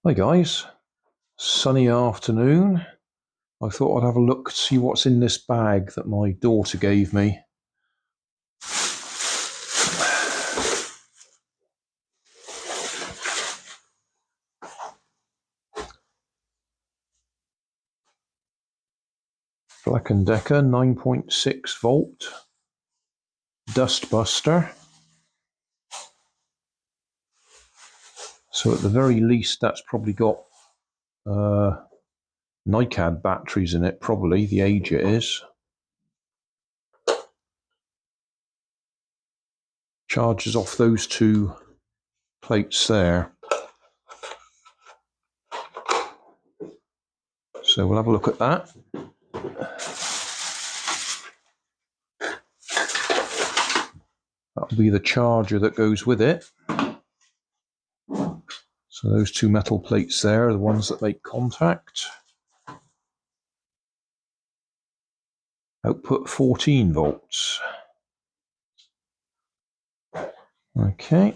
Hi guys, sunny afternoon. I thought I'd have a look, see what's in this bag that my daughter gave me. Black & Decker 9.6 volt dust buster. So at the very least that's probably got NiCad batteries in it, probably, the age it is. Charges off those two plates there. So we'll have a look at that. That'll be the charger that goes with it. So those two metal plates there are the ones that make contact. Output 14 volts. Okay.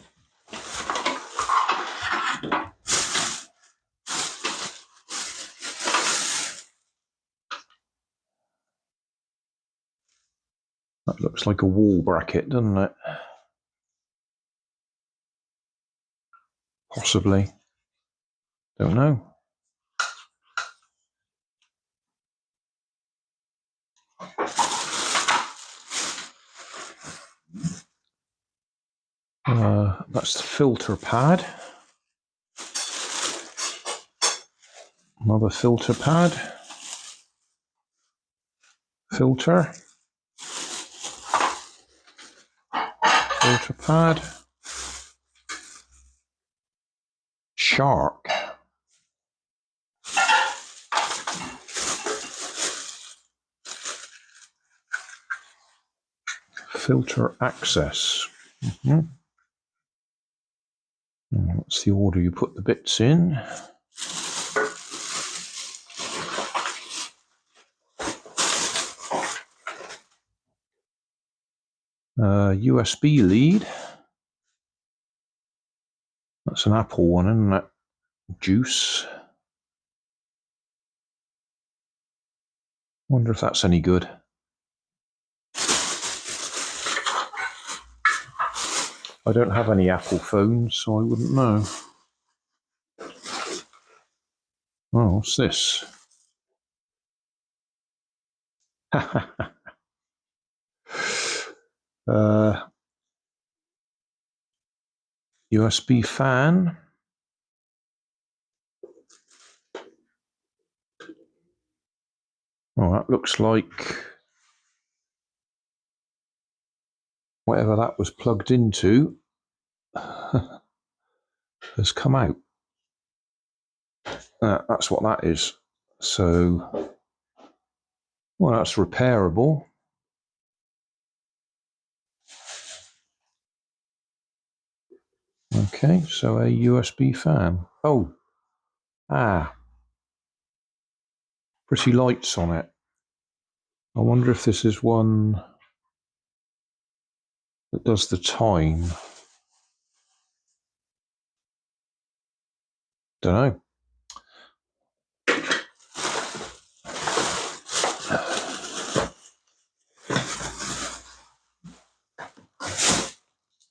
That looks like a wall bracket, doesn't it? Possibly. Don't know. That's the filter pad. Another filter pad. Filter. Filter pad. Shark. Filter access. That's the order you put the bits in. USB lead. That's an Apple one, isn't it? Juice. Wonder if that's any good. I don't have any Apple phones, so I wouldn't know. Oh, what's this? USB fan. Oh, that looks like whatever that was plugged into has come out. That's what that is. So, well, that's repairable. Okay, so a USB fan. Oh, pretty lights on it. I wonder if this is one that does the time. Don't know.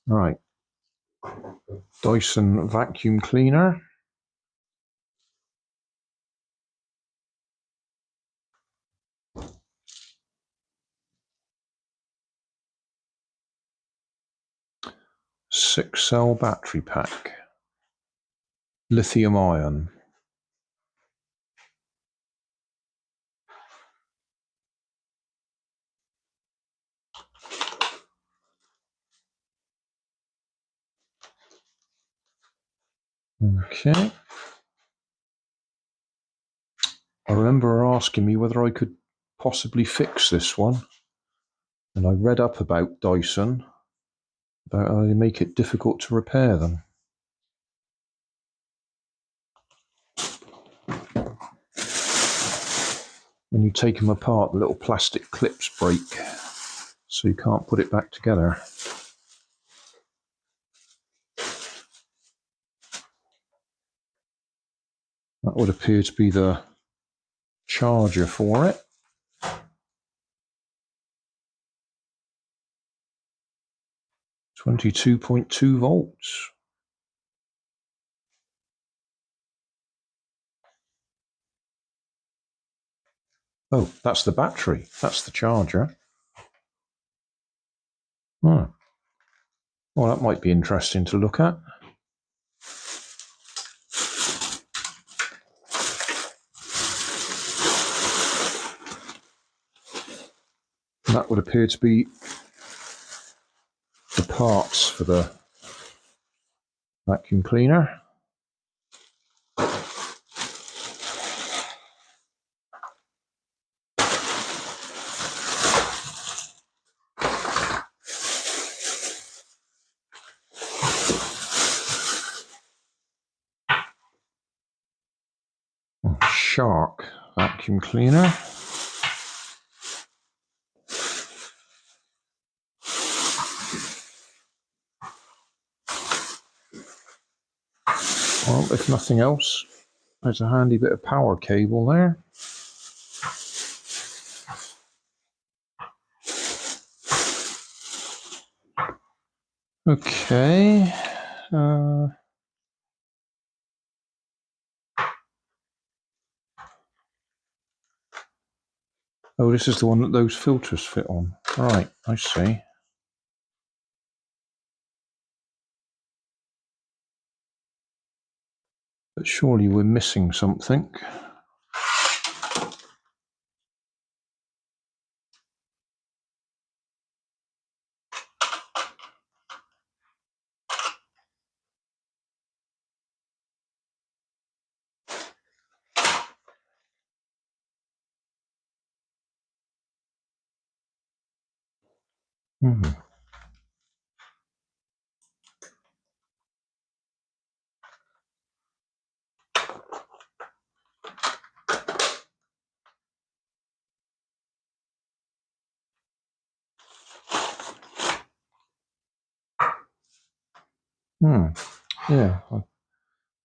Right. Dyson vacuum cleaner. Six-cell battery pack. Lithium ion. Okay. I remember her asking me whether I could possibly fix this one. And I read up about Dyson, about how they make it difficult to repair them. When you take them apart, the little plastic clips break, so you can't put it back together. That would appear to be the charger for it. .2 volts. Oh, that's the battery. That's the charger. Oh. Well, that might be interesting to look at. That would appear to be the parts for the vacuum cleaner. Shark vacuum cleaner. Well, if nothing else, there's a handy bit of power cable there. Okay. Oh, this is the one that those filters fit on. Right, I see. But surely we're missing something. Yeah, I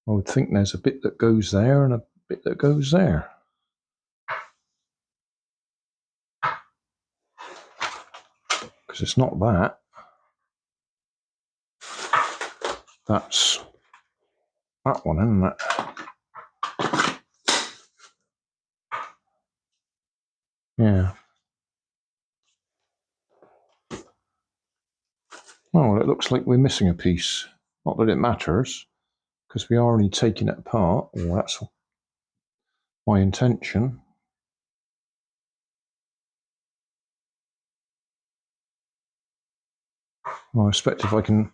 would think there's a bit that goes there and a bit that goes there. Because it's not that. That's that one, isn't it? Yeah. Well, it looks like we're missing a piece. Not that it matters, because we are only taking it apart. Well, that's my intention. Well, I expect if I can,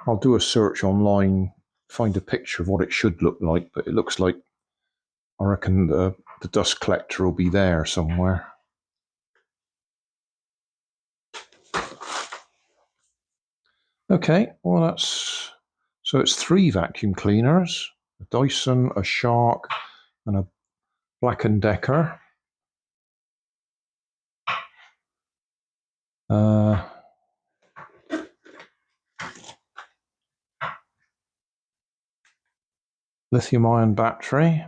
I'll do a search online, find a picture of what it should look like, but it looks like, I reckon the dust collector will be there somewhere. Okay, well that's, so it's 3 vacuum cleaners, a Dyson, a Shark, and a Black & Decker. Lithium-ion battery.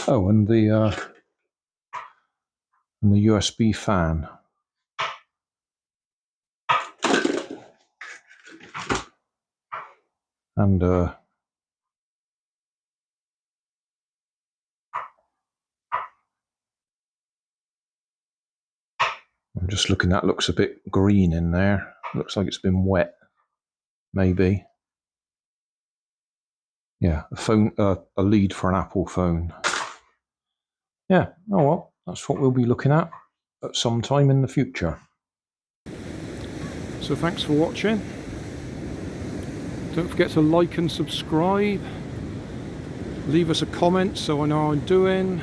Oh, and the USB fan. And I'm just looking, that looks a bit green in there. Looks like it's been wet, maybe. Yeah, a phone, a lead for an Apple phone. Yeah, oh well, that's what we'll be looking at some time in the future. So thanks for watching. Don't forget to like and subscribe. Leave us a comment so I know how I'm doing.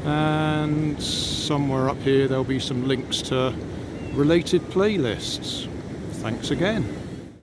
And somewhere up here there'll be some links to related playlists. Thanks again.